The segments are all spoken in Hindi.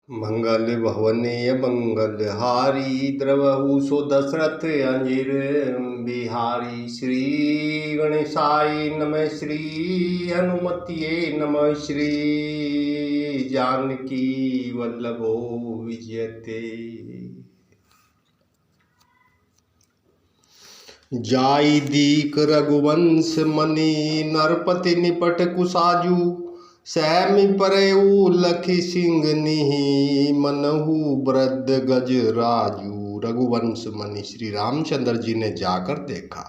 मंगल भवने मंगल हारी द्रवहु सो दशरथ अंजिर बिहारी। श्री गणेशाय नमः श्री हनुमतिये नमः श्री जानकी वल्लभो विजयते। जाई दीक रघुवंश मणि नरपति निपट कुसाजू। सैमि परयऊ लखि सिंह निहि मनहु वृद्ध गज राजू। रघुवंश मणि श्री रामचंद्र जी ने जाकर देखा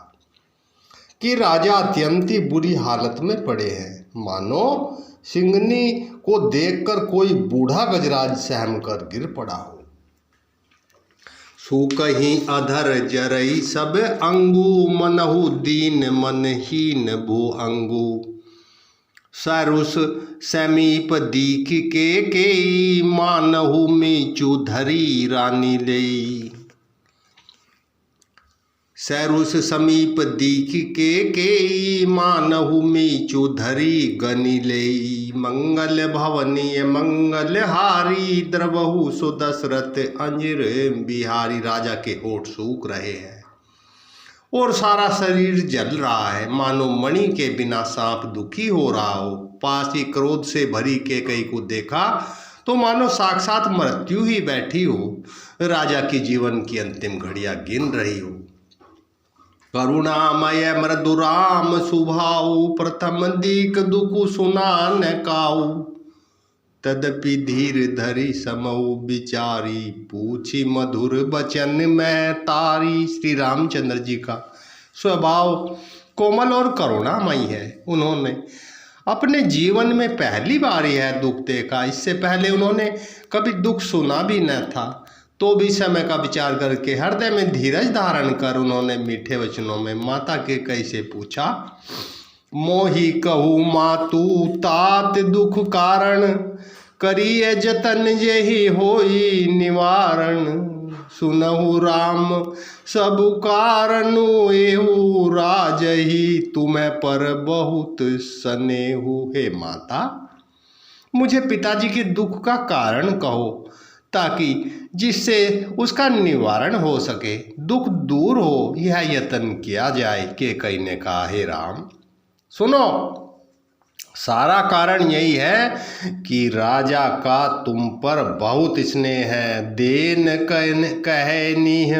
कि राजा अत्यंत ही बुरी हालत में पड़े हैं, मानो सिंहनी को देखकर कोई बूढ़ा गजराज सहम कर गिर पड़ा हो। सूकहि अधर जरई सब अंगू मनहु दीन मन हीन भू अंगू। सरुस समीप दीख के मानहु मीचु धरी रानी लेई। सरुस समीप दीख के मानहु मीचु धरी गनी लेई। मंगल भवनीय मंगल हारी द्रवहु सो दशरथ अंजिर बिहारी। राजा के होठ सूख रहे हैं और सारा शरीर जल रहा है, मानो मणि के बिना सांप दुखी हो रहा हो। पास ही क्रोध से भरी कैकेयी को देखा तो मानो साक्षात मृत्यु ही बैठी हो, राजा की जीवन की अंतिम घड़ियां गिन रही हो। करुणामय मृदुराम सुभाऊ प्रथम दीक दुख सुना न काऊ। तदपि धीर धरि समऊ बिचारी पूछी मधुर बचन में तारी। श्री रामचंद्र जी का स्वभाव कोमल और करुणामयी है। उन्होंने अपने जीवन में पहली बार यह दुख देखा। इससे पहले उन्होंने कभी दुख सुना भी न था, तो भी समय का विचार करके हृदय में धीरज धारण कर उन्होंने मीठे वचनों में माता के कैसे पूछा। मोहि कहू मातु तात दुख कारण करिए जतन जेहि होई निवारण। सुनहु राम सब कारणु एहु राजहि तुम्हें पर बहुत स्नेहु। हे माता, मुझे पिताजी के दुख का कारण कहो ताकि जिससे उसका निवारण हो सके, दुख दूर हो, यह यत्न किया जाए। कैकेयी ने कहा, हे राम सुनो, सारा कारण यही है कि राजा का तुम पर बहुत स्नेह है। देन कहे नीह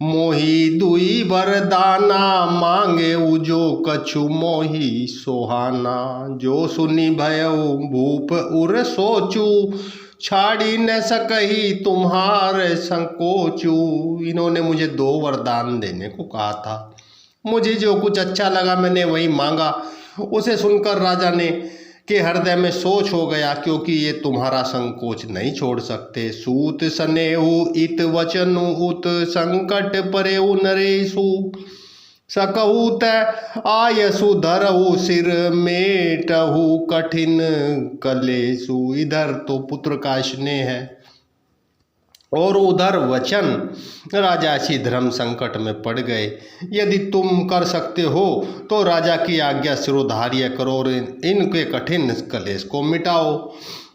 मोहि दुई वरदाना मांगे उजो कछु मोहि सोहाना। जो सुनी भयउ भूप उर सोचू छाड़ी न सकही तुम्हारे संकोचू। इन्होंने मुझे 2 वरदान देने को कहा था, मुझे जो कुछ अच्छा लगा मैंने वही मांगा। उसे सुनकर राजा ने के हृदय में सोच हो गया, क्योंकि ये तुम्हारा संकोच नहीं छोड़ सकते। सूत स्नेहु इत वचनु उत संकट परेउ नरेशु। सकहु तै आयसु धरहु सिर मेटहु कठिन कलेसु। इधर तो पुत्र का स्नेह है और उधर वचन। राजा इसी धर्म संकट में पड़ गए। यदि तुम कर सकते हो तो राजा की आज्ञा सिरोधार्य करो और इनके कठिन कलेश को मिटाओ।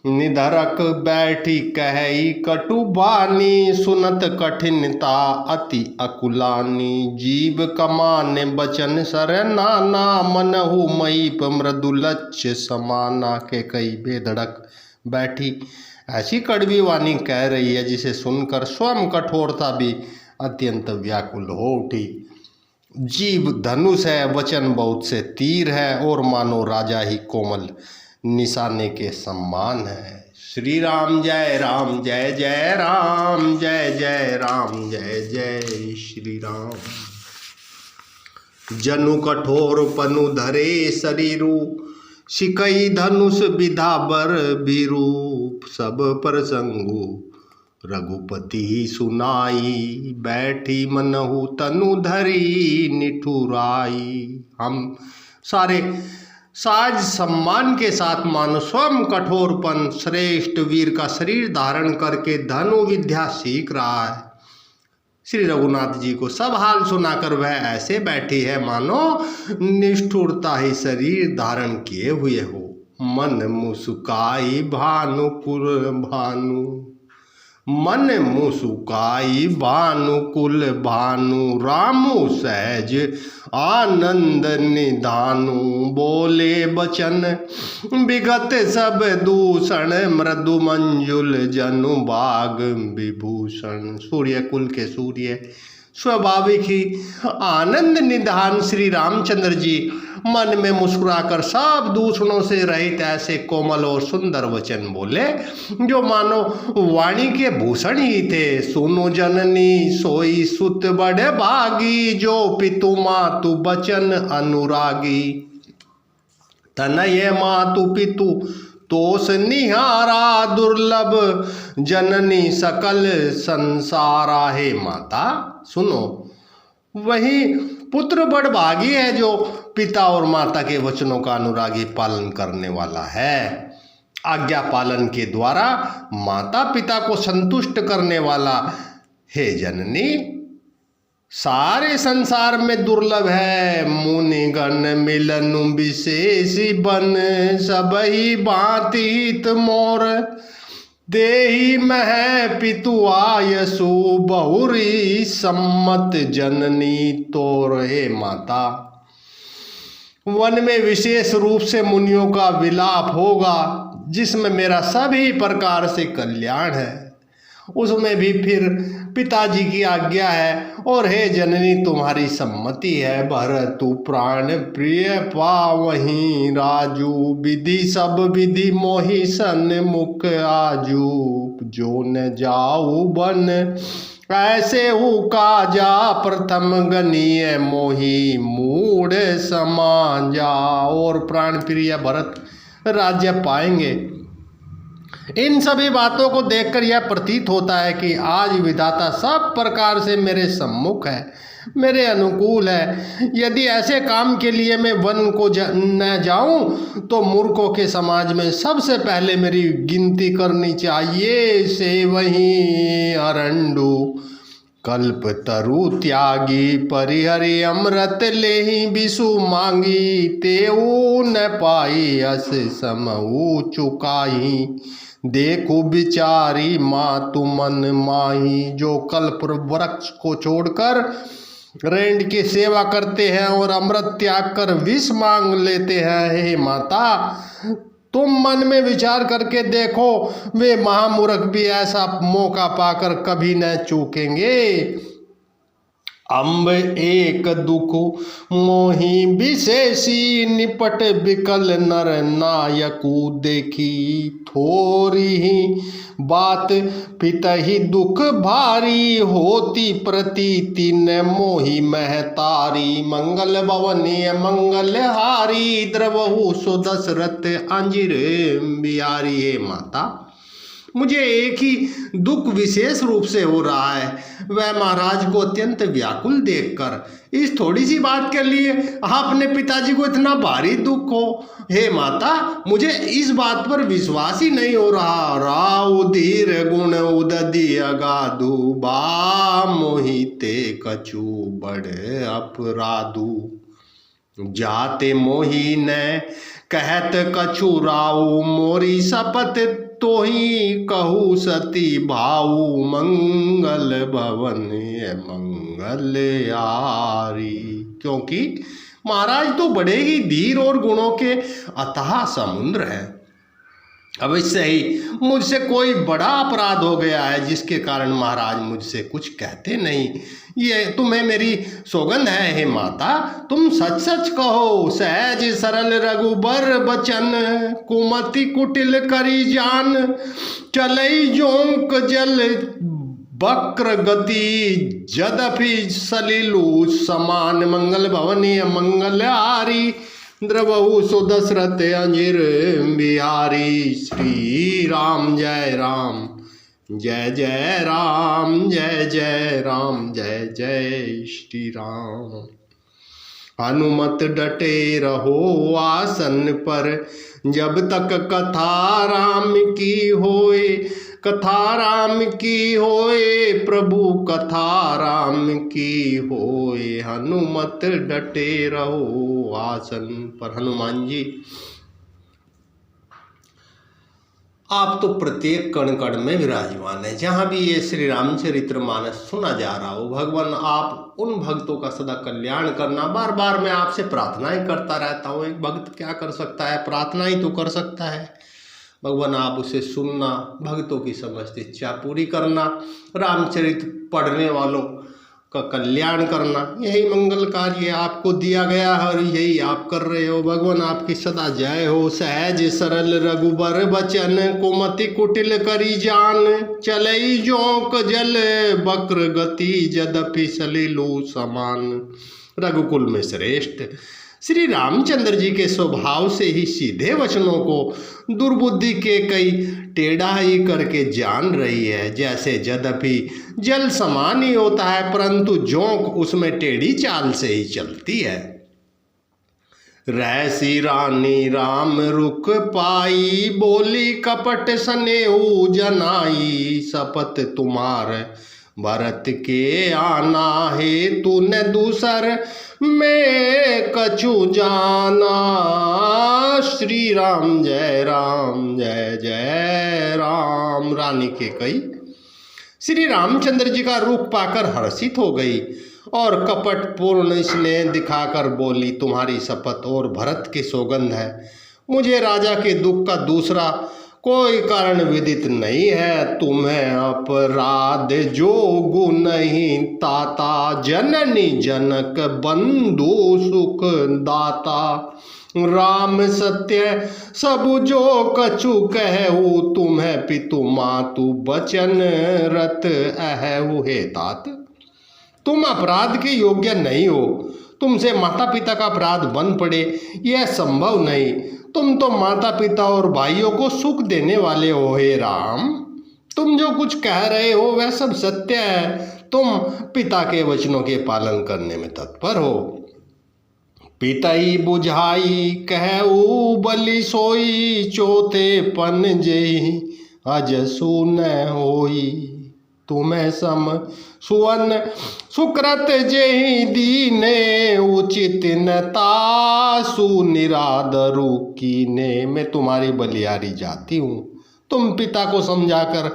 निधरक बैठी कही कटु बानी सुनत कठिनता अति अकुलानी। जीव कमाने बचन सर नाना मनहु महीप मृदुलच्छ समाना। कैकेयी बेधड़क बैठी ऐसी कड़वी वाणी कह रही है जिसे सुनकर स्वयं कठोरता भी अत्यंत व्याकुल हो उठी। जीव धनुष है, वचन बहुत से तीर है और मानो राजा ही कोमल निशाने के सम्मान है। श्री राम जय राम जय जय राम जय जय राम जय जय श्री राम। जनु कठोर पनु धरे शरीरु सिकई धनुष विधा बर बीरूप। सब प्रसंगु रघुपति सुनाई बैठी मनहु तनु धरी निठुराई। हम सारे साज सम्मान के साथ मानो स्वयं कठोरपन श्रेष्ठ वीर का शरीर धारण करके धनु विद्या सीख रहा है। श्री रघुनाथ जी को सब हाल सुनाकर वह ऐसे बैठी है मानो निष्ठुरता ही शरीर धारण किए हुए हो। मन मुस्काई भानुकुल भानु, मन मुस्काई भानुकुल भानु, रामु सहज आनंद निधानु, बोले बचन विगत सब दूषण, मृदु मंजुल जनु बाग विभूषण। सूर्य कुल के सूर्य, स्वाभाविक ही आनंद निधान श्री रामचंद्र जी मन में मुस्कुराकर सब दूषणों से रहित ऐसे कोमल और सुंदर वचन बोले जो मानो वाणी के भूषण ही थे। सुनो जननी सोई सुत बड़े भागी, जो पितु मातु बचन अनुरागी, तनये मातु पितु तोष निहारा, दुर्लभ जननी सकल संसारा। हे माता सुनो, वही पुत्र बड़ भागी है जो पिता और माता के वचनों का अनुरागी पालन करने वाला है। आज्ञा पालन के द्वारा माता पिता को संतुष्ट करने वाला। हे जननी, सारे संसार में दुर्लभ है, मुनिगण मिलनु विशेष बन, सबही भांति हित मोर, देहि मह पितु आयसु, बहुरी सम्मत जननी तोर। हे माता, वन में विशेष रूप से मुनियों का विलाप होगा, जिसमें मेरा सभी प्रकार से कल्याण है, उसमें भी फिर पिताजी की आज्ञा है, और हे जननी तुम्हारी सम्मति है। भरतु प्राण प्रिय पावहीं राजू, विधि सब विधि मोहि सन्मुख आजू, जो न जाऊ बन ऐसे हु काजा, प्रथम गनीय मोहि मूढ़ समाजा। और प्राण प्रिय भरत राज्य पाएंगे। इन सभी बातों को देखकर यह प्रतीत होता है कि आज विधाता सब प्रकार से मेरे सम्मुख है, मेरे अनुकूल है। यदि ऐसे काम के लिए मैं वन को न जाऊं तो मूर्खों के समाज में सबसे पहले मेरी गिनती करनी चाहिए। से वही अरंडू कल्प तरु त्यागी, परिहरि अमृत लेहि विषु मांगी, तेऊ न पाई अस समऊ चुकाई, देखो बिचारी मातु मन माही। जो कल्प वृक्ष को छोड़कर रेंड की सेवा करते हैं और अमृत त्याग कर विष मांग लेते हैं, हे माता तुम मन में विचार करके देखो, वे महामूर्ख भी ऐसा मौका पाकर कभी न चूकेंगे। अम्ब एक दुख मोहि विशेषी, निपट बिकल नर नायकु देखी, थोरी ही बात पितहि दुख भारी, होती प्रतीति न मोहि महतारी, मंगल भवनीय मंगल हारी, द्रवहु सो दशरथ अंजिर बिहारी। हे माता, मुझे एक ही दुख विशेष रूप से हो रहा है, वह महाराज को अत्यंत व्याकुल देखकर। इस थोड़ी सी बात के लिए आपने पिताजी को इतना भारी दुख हो। हे माता, मुझे इस बात पर विश्वास ही नहीं हो रहा। राव धीर गुण उदधि अगाधु, बा मोहिते कछु बड़े अपराधु, जाते मोही न कहत कछु राऊ, मोरी शपथ तो ही कहू सती भाऊ, मंगल भवन मंगल यारी। क्योंकि महाराज तो बड़े ही धीर और गुणों के अथाह समुद्र हैं। अवश्य ही मुझसे कोई बड़ा अपराध हो गया है, जिसके कारण महाराज मुझसे कुछ कहते नहीं। ये तुम्हें मेरी सौगंध है। हे माता, तुम सच सच कहो। सहज सरल रघुबर बचन, कुमति कुटिल करी जान, चलई जोंक जल वक्र गति, जदपि सलिलु समान, मंगल भवनीय मंगल हारी, द्रवहु सो दशरथ अंजिर बिहारी। श्री राम जय राम, जय जय राम, जय जय राम, जय जय श्री राम। हनुमत डटे रहो आसन पर, जब तक कथा राम की होए, कथा राम की होए, प्रभु कथा राम की होए। हनुमत डटे रहो आसन पर। हनुमान जी आप तो प्रत्येक कण कण में विराजमान है। जहाँ भी ये श्री रामचरितमानस सुना जा रहा हो, भगवान आप उन भक्तों का सदा कल्याण करना। बार बार मैं आपसे प्रार्थनाएं करता रहता हूँ। एक भक्त क्या कर सकता है, प्रार्थना ही तो कर सकता है। भगवान आप उसे सुनना, भक्तों की समस्त इच्छा पूरी करना, रामचरित पढ़ने वालों का कल्याण करना, यही मंगल कार्य आपको दिया गया है और यही आप कर रहे हो। भगवान आपकी सदा जय हो। सहज सरल रघुबर बचन, कुमति कुटिल करी जान, चलई जोंक जल बक्र गति, जदपि सलिलो समान। रघुकुल में श्रेष्ठ श्री रामचंद्र जी के स्वभाव से ही सीधे वचनों को दुर्बुद्धि के कई टेढ़ाई करके जान रही है। जैसे यद्यपि जल समान ही होता है, परंतु जोंक उसमें टेढ़ी चाल से ही चलती है। रहसी रानी राम रुक पाई, बोली कपट सनेऊ जनाई, शपथ तुम्हार भरत के आना है, तूने दूसर में कछु जाना। श्री राम जय जय राम। रानी के कई श्री रामचंद्र जी का रूप पाकर हर्षित हो गई और कपट पूर्ण स्नेह दिखाकर बोली, तुम्हारी शपथ और भरत की सौगंध है, मुझे राजा के दुख का दूसरा कोई कारण विदित नहीं है। तुम्हें अपराध जोगु नहीं ताता, जननी जनक बंधु सुख दाता। राम सत्य सब जो कछु कहू, तुम्हें पितु मातु बचन रत अहु। हे तात, तुम अपराध के योग्य नहीं हो, तुमसे माता पिता का अपराध बन पड़े यह संभव नहीं। तुम तो माता पिता और भाइयों को सुख देने वाले हो। हे राम, तुम जो कुछ कह रहे हो वह सब सत्य है। तुम पिता के वचनों के पालन करने में तत्पर हो। पितई बुझाई कहू बलि सोई, चौथे पन जेहि अज सुन होई। तुम्हें सम सुवन सुकृत जेहि दीने, उचित न तासु निरादरु कीने। मैं तुम्हारी बलिहारी जाती हूँ, तुम पिता को समझाकर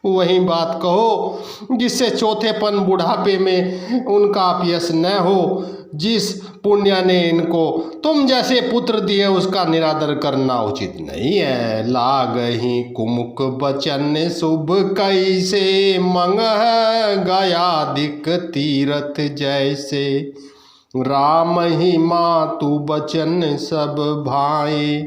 वही बात कहो जिससे चौथेपन बुढ़ापे में उनका अपयश न हो। जिस पुण्य ने इनको तुम जैसे पुत्र दिए उसका निरादर करना उचित नहीं है। लागहि कुमुक बचन शुभ कैसे, मंगह गयाधिक तीरथ जैसे। राम ही मातु बचन सब भाई,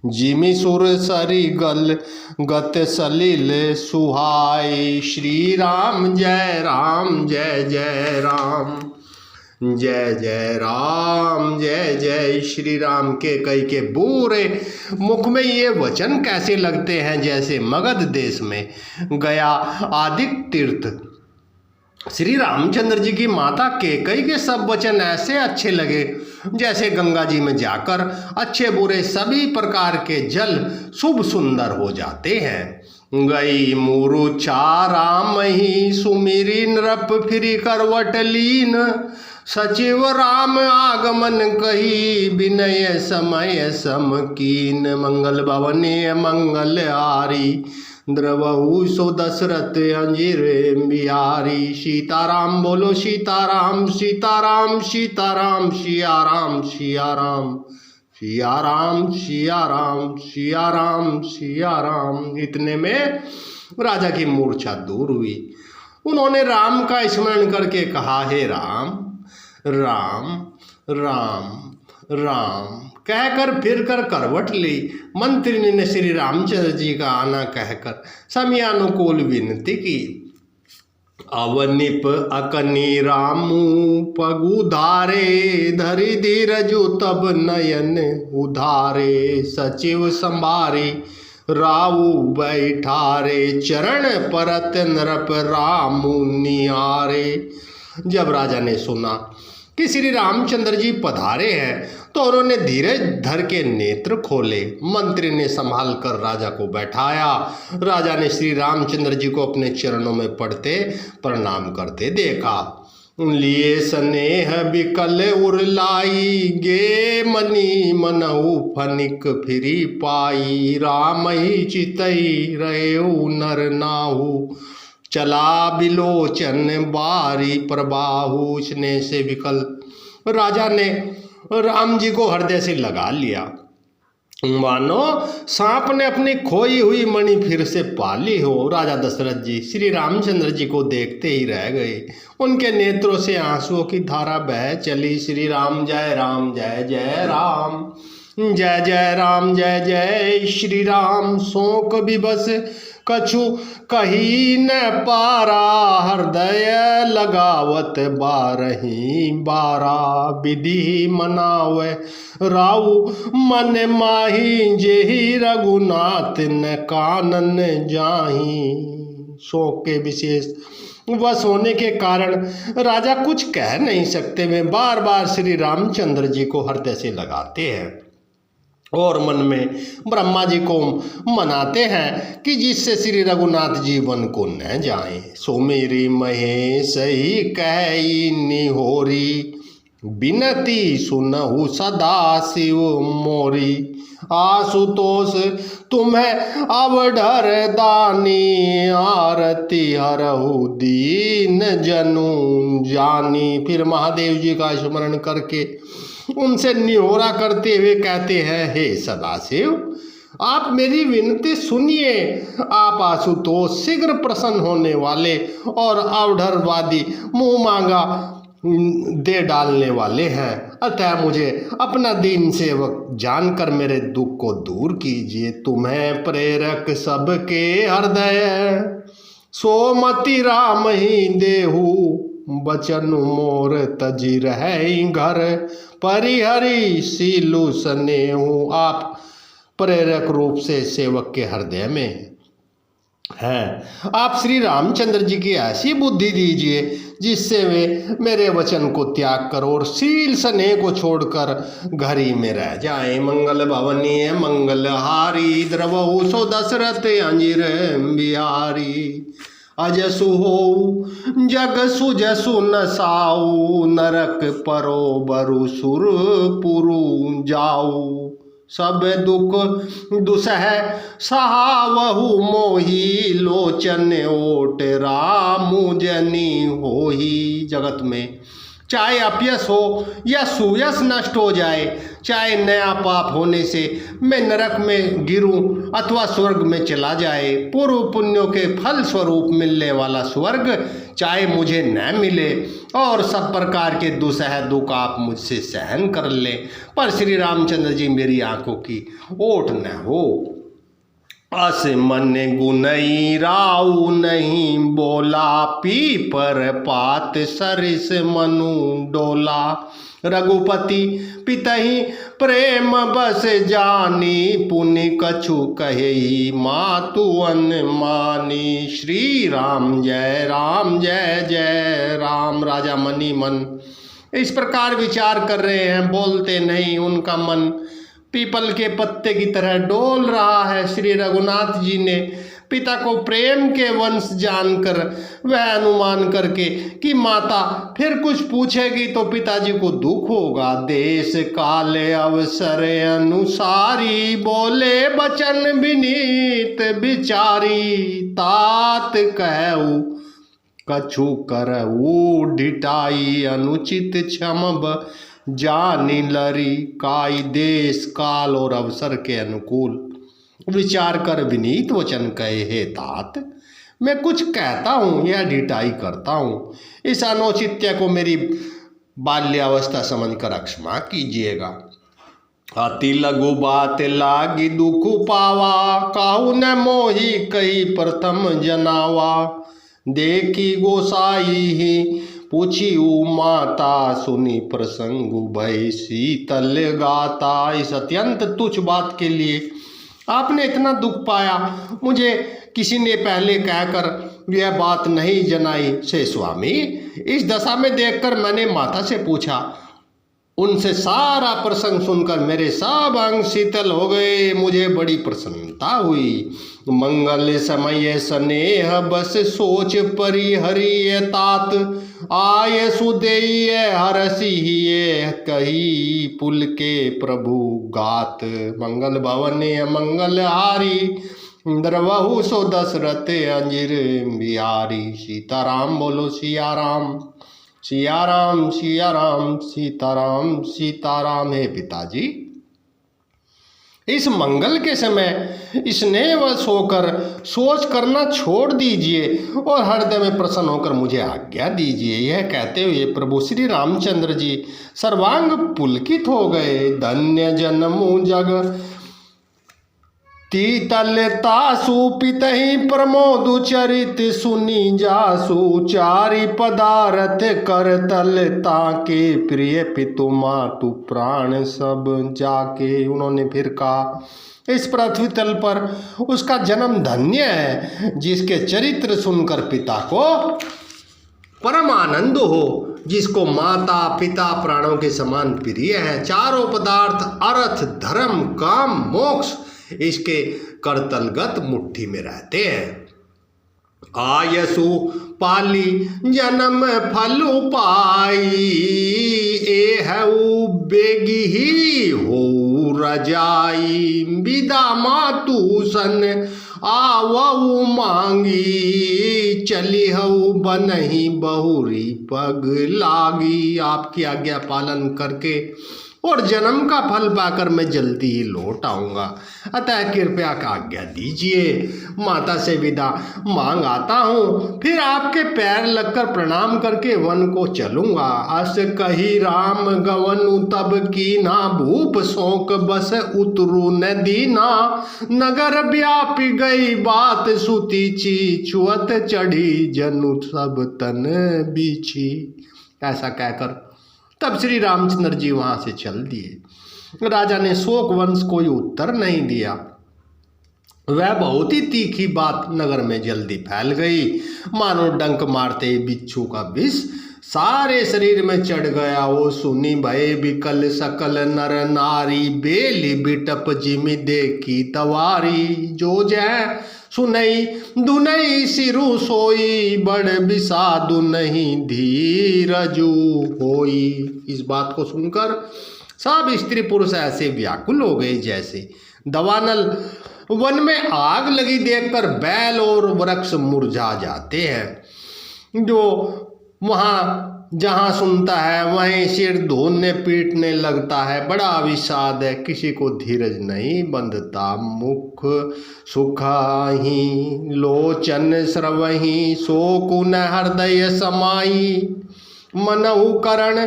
जिमि सुर सरी गल गत सलिल सुहाई। श्री राम जय जय राम। जय राम जय श्री राम। के कई के बूरे मुख में ये वचन कैसे लगते हैं जैसे मगध देश में गया आदिक तीर्थ। श्री रामचंद्र जी की माता केकई के सब वचन ऐसे अच्छे लगे जैसे गंगा जी में जाकर अच्छे बुरे सभी प्रकार के जल शुभ सुंदर हो जाते हैं। गई मुरुचा राम ही सुमिरी नृप फिरी करवट लीन, सचिव राम आगमन कही विनय समय समकीन। मंगल भवने मंगल हारी, द्रवहु सो दशरथ अंजीर बिहारी। सीताराम बोलो सीताराम, सीताराम सीताराम, सिया राम सिया राम, सिया राम सिया राम, सिया राम सिया राम। इतने में राजा की मूर्छा दूर हुई। उन्होंने राम का स्मरण करके कहा, हे राम राम राम राम कहकर फिर कर करवट ली। मंत्री ने श्री रामचंद्र जी का आना कहकर समयानुकूल विनती की। अवनिप अकनी रामू पगुधारे, धरि धीरजु तब नयन उधारे। सचिव संभारी राऊ बैठारे, चरण परत नृप रामू निहारे। जब राजा ने सुना कि श्री रामचंद्र जी पधारे हैं तो उन्होंने धीरज धर के नेत्र खोले। मंत्री ने संभाल कर राजा को बैठाया। राजा ने श्री रामचंद्र जी को अपने चरणों में पड़ते प्रणाम करते देखा। लिए स्नेह बिकल उरलाई, गे मनी मनहु फनिक फिरी पाई। राम ही चितई रहेऊ नर नाहु, चला बिलोचन बारी प्रबाहु। स्नेह से विकल राजा ने राम जी को हृदय से लगा लिया, मानो सांप ने अपनी खोई हुई मणि फिर से पाली हो। राजा दशरथ जी श्री रामचंद्र जी को देखते ही रह गए। उनके नेत्रों से आंसुओं की धारा बह चली। श्री राम जय जय राम, जय जय राम जय जय श्री राम। शोक विवश कछु कही न पारा, हृदय लगावत बारही बारा। विधि मनावे राउ मन माही, जेहि रघुनाथ न कानन जाही। शोक के विशेष वश होने के कारण राजा कुछ कह नहीं सकते। वे बार बार श्री रामचंद्र जी को हृदय से लगाते हैं और मन में ब्रह्मा जी को मनाते हैं कि जिससे श्री रघुनाथ जी वन को न जाएं। सो मेरी महेश ही कही निहोरी, बिनती सुनहु सदा शिव मोरी। आशुतोष तुम्हें अवढर दानी, आरती हरहु दीन जनु जानी। फिर महादेव जी का स्मरण करके उनसे निहोरा करते हुए कहते हैं, हे सदाशिव आप मेरी विनती सुनिए। आप आशुतोष शीघ्र प्रसन्न होने वाले और अवढरवादी मुँह मांगा दे डालने वाले हैं। अतः मुझे अपना दीन सेवक जानकर मेरे दुख को दूर कीजिए। तुम्हें प्रेरक सबके हृदय, सोमति राम ही देहु। बचन मोर तजी रहे घर, परिहरि सीलु स्नेहु। आप प्रेरक रूप से सेवक के हृदय में हैं। आप श्री रामचंद्र जी की ऐसी बुद्धि दीजिए जिससे वे मेरे वचन को त्याग कर और सील स्नेह को छोड़कर घर ही में रह जाए। मंगल भवनीय मंगलहारी, द्रवहु सो दशरथ अंजिर बिहारी। अजसु हो जग सुजसु न साऊ, नरक परो बरु सुर पुरु जाऊ। सब दुख दुसह सहावहु मोही, लोचन ओट रामु जनी होही। जगत में चाहे अपयश हो या सुयश नष्ट हो जाए, चाहे नया पाप होने से मैं नरक में गिरूं अथवा स्वर्ग में चला जाए, पूर्व पुण्यों के फल स्वरूप मिलने वाला स्वर्ग चाहे मुझे न मिले और सब प्रकार के दुसह दुख आप मुझसे सहन कर ले, पर श्री रामचंद्र जी मेरी आंखों की ओट न हो। अस मन गुनई राउ नहीं बोला, पीपर पात सरिस मनु डोला। रघुपति पितहि प्रेम बस जानी, पुनि कछु कहे मातु अनमानी। श्री राम जय जय राम। राजा मनी मन इस प्रकार विचार कर रहे हैं, बोलते नहीं। उनका मन पीपल के पत्ते की तरह डोल रहा है। श्री रघुनाथ जी ने पिता को प्रेम के वंश जानकर वह अनुमान करके कि माता फिर कुछ पूछेगी तो पिताजी को दुख होगा, देश काल अवसर अनुसारी, बोले बचन विनीत विचारी। तात कहू कछु करऊ ढिठाई, अनुचित क्षमब जानी लरी। काई देश काल और अवसर के अनुकूल विचार कर विनीत वचन कहे, हे तात मैं कुछ कहता हूँ या ढिठाई करता हूँ, इस अनौचित्य को मेरी बाल्यावस्था समझकर क्षमा कीजिएगा। अति लघु बात लागी दुख पावा, काहू न मोही कही प्रथम जनावा। देखी गोसाई ही पूछी माता, सुनी प्रसंगु भय शीतल गाता। इस अत्यंत तुच्छ बात के लिए आपने इतना दुख पाया, मुझे किसी ने पहले कहकर यह बात नहीं जनाई से स्वामी। इस दशा में देखकर मैंने माता से पूछा, उनसे सारा प्रसंग सुनकर मेरे सब अंग शीतल हो गए, मुझे बड़ी प्रसन्नता हुई। मंगल समय स्नेह बस सोच परिहरिय तात, आय सुदेय हरसिय कही पुल के प्रभु गात। मंगल भवन मंगल हारी, द्रवहु सो दशरथ अंजिर बिहारी। सीताराम बोलो सिया राम, सिया राम सिया राम, सीताराम सीताराम। हे पिताजी, इस मंगल के समय स्नेहवश होकर सोच करना छोड़ दीजिए और हृदय में प्रसन्न होकर मुझे आज्ञा दीजिए। यह कहते हुए प्रभु श्री रामचंद्र जी सर्वांग पुलकित हो गए। धन्य जन्मु जग तीतलतासु पितहि प्रमोदु चरित, सुनी जासु चारि पदारथ करतल ताके, प्रिय पितु मातु प्राण सब जाके। उन्होंने फिर कहा, इस पृथ्वी तल पर उसका जन्म धन्य है जिसके चरित्र सुनकर पिता को परम आनंद हो, जिसको माता पिता प्राणों के समान प्रिय है। चारों पदार्थ अर्थ धर्म काम मोक्ष इसके करतलगत मुट्ठी में रहते हैं। आयसु पाली जन्म फलु पाई, एहु बेगी ही हो रजाई। विदा मातु सन आवऊ मांगी, चली हऊ बनही बहुरी पग लागी। आपकी आज्ञा पालन करके और जन्म का फल पाकर मैं जल्दी ही लौट आऊँगा, अतः कृपया का आज्ञा दीजिए। माता से विदा मांग आता हूँ, फिर आपके पैर लगकर प्रणाम करके वन को चलूँगा। अस कही राम गवनु तब की ना, भूप शोक बस उतरू न दीना। नगर व्यापी गई बात सुती ची, छुअत चढ़ी जनु सब तन बीछी। ऐसा कहकर तब श्री रामचंद्र जी वहां से चल दिए। राजा ने शोक वंश कोई उत्तर नहीं दिया। वह बहुत ही तीखी बात नगर में जल्दी फैल गई, मानो डंक मारते बिच्छू का विष सारे शरीर में चढ़ गया। वो सुनी भय विकल सकल नर नारी, बेली बिटप जिमि देखी तवारी। जो जय सुनई दुनई सिरु सोई, बड़ बिसादु नहीं धीरजु होई। इस बात को सुनकर सब स्त्री पुरुष ऐसे व्याकुल हो गए जैसे दवानल वन में आग लगी देखकर बैल और वृक्ष मुरझा जाते हैं। जो वहाँ जहाँ सुनता है वहीं सिर धोने पीटने लगता है। बड़ा विषाद है, किसी को धीरज नहीं बंधता। मुख सुखाही लोचन स्रवही, शोकुन हृदय समाई। मनहु करण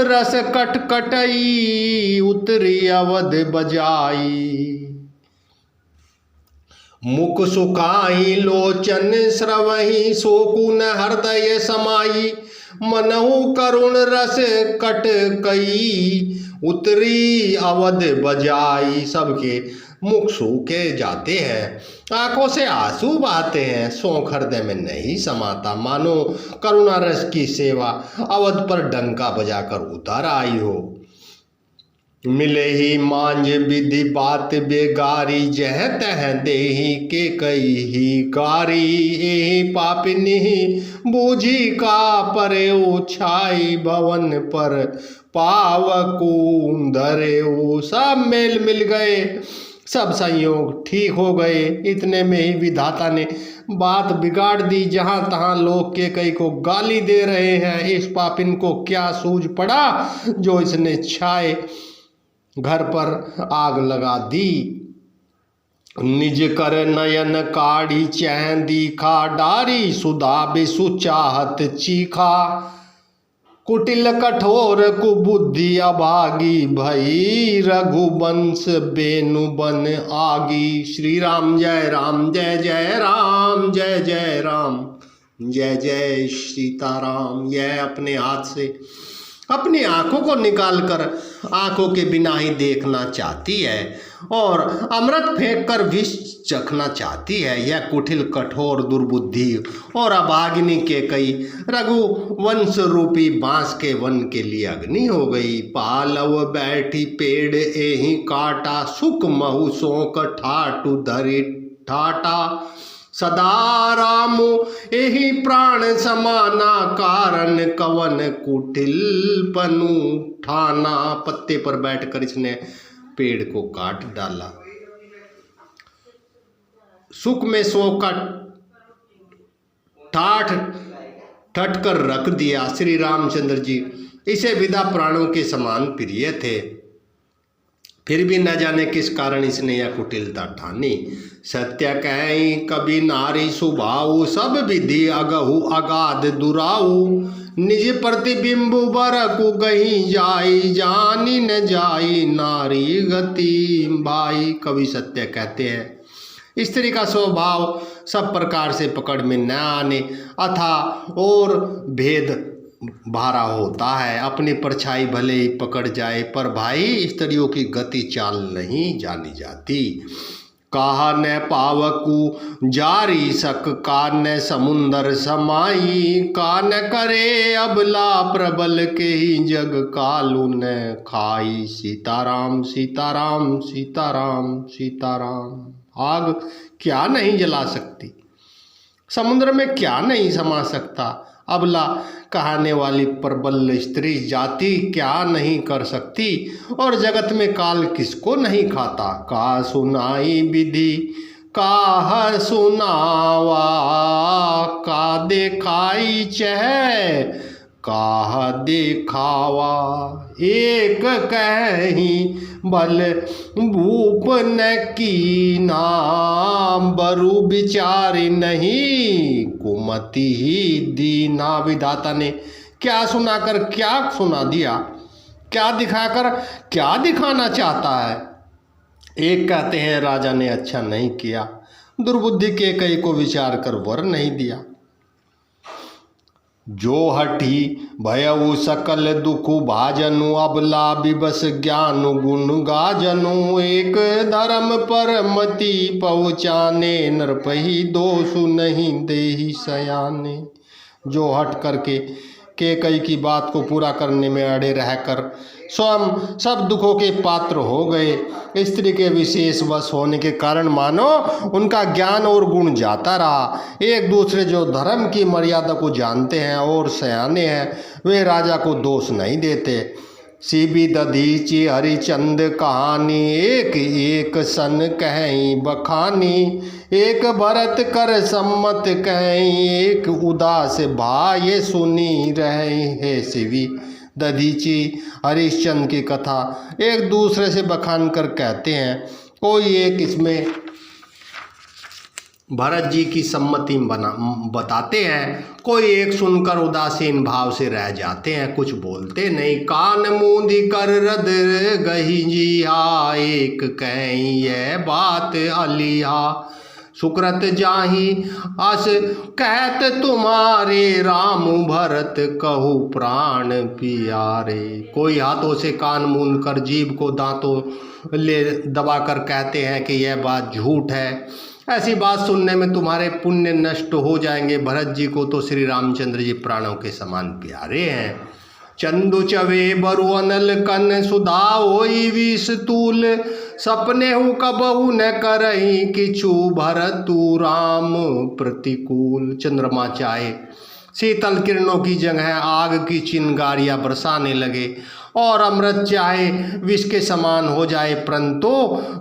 रस कटकटई, उतरी अवध बजाई। मुख सुखाई लोचन स्रवही, शोकुन हृदय समाई। मनहु करुण रस कट कई, उतरी अवध बजाई। सबके मुख सूखे जाते हैं, आंखों से आंसू बहते हैं, शोक हृदय में नहीं समाता। मानो करुणा रस की सेवा अवध पर डंका बजाकर उतर आई हो। मिले ही मांझ विधि बात बेगारी, जह तह देही के कई ही कारी। एहि पापिनी बूझी का परे छाई, भवन पर पावकू धरे। सब मेल मिल गए, सब संयोग ठीक हो गए। इतने में ही विधाता ने बात बिगाड़ दी। जहाँ तहाँ लोग के कई को गाली दे रहे हैं। इस पापिन को क्या सूझ पड़ा जो इसने छाए घर पर आग लगा दी। निज कर नयन काढ़ी चैह दीखा, डारी सुधा बिसु चाहत चीखा। कुटिल कठोर कुबुद्धि अभागी, भई रघुवंश बेनु बन आगी। श्री राम जय राम, जय जय राम, जय जय राम, जय जय सीताराम। यह अपने हाथ से अपनी आंखों को निकालकर आंखों के बिना ही देखना चाहती है और अमृत फेंक कर विष चखना चाहती है। यह कुटिल कठोर दुर्बुद्धि और अभागिनी कैकेयी रघुवंश रूपी बांस के वन के लिए अग्नि हो गई। पालव बैठी पेड़ एही काटा, सुख महु सोक ठाटू धरी ठाटा। सदा राम एही प्राण समाना, कारण कवन कुटिल पनु ठाना। पत्ते पर बैठकर इसने पेड़ को काट डाला, सुख में सो का ठाठ ठट कर रख दिया। श्री रामचंद्र जी इसे विदा प्राणों के समान प्रिय थे, फिर भी न जाने किस कारण इसने यह कुटिलता ठानी। सत्य कहीं कभी नारी सुभाऊ, सब विधि अगहु अगाध दुराऊ। निज प्रतिबिंब बरकु गही जाई, जानी न जाई नारी गति भाई। कवि सत्य कहते हैं स्त्री का स्वभाव सब प्रकार से पकड़ में न आने अथा और भेद भारा होता है। अपनी परछाई भले ही पकड़ जाए पर भाई स्त्रियों की गति चाल नहीं जानी जाती। कहा न पावकु जारी सक, का न समुंदर समाई। का न करे अबला प्रबल के ही जग कालू न खाई। सीताराम सीताराम सीताराम सीताराम। आग क्या नहीं जला सकती, समुद्र में क्या नहीं समा सकता, अबला कहने वाली प्रबल स्त्री जाति क्या नहीं कर सकती, और जगत में काल किसको नहीं खाता। का सुनाई विधि काह सुनावा, का देखाई चह काह देखावा। एक कहीं बल भूप न की नाम, बरु विचार नहीं कुमति ही दीना। विधाता ने क्या सुनाकर क्या सुना दिया, क्या दिखाकर क्या दिखाना चाहता है। एक कहते हैं राजा ने अच्छा नहीं किया, दुर्बुद्धि के कई को विचार कर वर नहीं दिया। जो हठी भयउ सकल दुखु भाजनु, अबला विबस ज्ञान गुण गाजनु। एक धर्म पर मति पहुँचाने, नरपही दोषु नहीं देहि सयाने। जो हट करके कई की बात को पूरा करने में अड़े रहकर स्वयं सब दुखों के पात्र हो गए। स्त्री के विशेष वश होने के कारण मानो उनका ज्ञान और गुण जाता रहा। एक दूसरे जो धर्म की मर्यादा को जानते हैं और सयाने हैं, वे राजा को दोष नहीं देते। सीबी दधीची हरिचंद कहानी, एक एक सन कहीं बखानी। एक भरत कर सम्मत कहीं, एक उदास भाई सुनी रहे। है सीबी दधीची हरिश्चंद्र की कथा एक दूसरे से बखान कर कहते हैं। कोई एक इसमें भरत जी की सम्मति बताते हैं, कोई एक सुनकर उदासीन भाव से रह जाते हैं, कुछ बोलते नहीं। कान मूंदी कर रद गही जिया, एक कहीं ये बात अलिया। सुकृत जाही अस कहत तुम्हारे, राम भरत कहू प्राण पियारे। कोई हाथों से कान मूंद कर जीभ को दांतों ले दबाकर कहते हैं कि यह बात झूठ है, ऐसी बात सुनने में तुम्हारे पुण्य नष्ट हो जाएंगे। भरत जी को तो श्री रामचंद्र जी प्राणों के समान प्यारे हैं। चंदु चवे बरु अनल कन, सुधा होई विष तूल। सपने हूँ कबहू न करही, किछु भरतु राम प्रतिकूल। चंद्रमा चाहे शीतल किरणों की जगह आग की चिंगारियां बरसाने लगे, और अमृत चाहे विष के समान हो जाए, परंतु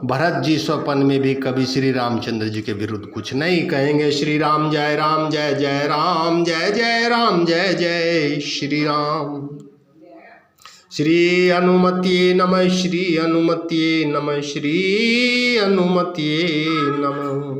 भरत जी स्वप्न में भी कभी श्री रामचंद्र जी के विरुद्ध कुछ नहीं कहेंगे। श्री राम जय राम, जय जय राम, जय जय राम, जय जय श्री राम। श्री हनुमते नमः, श्री हनुमते नमः, श्री हनुमते नमः।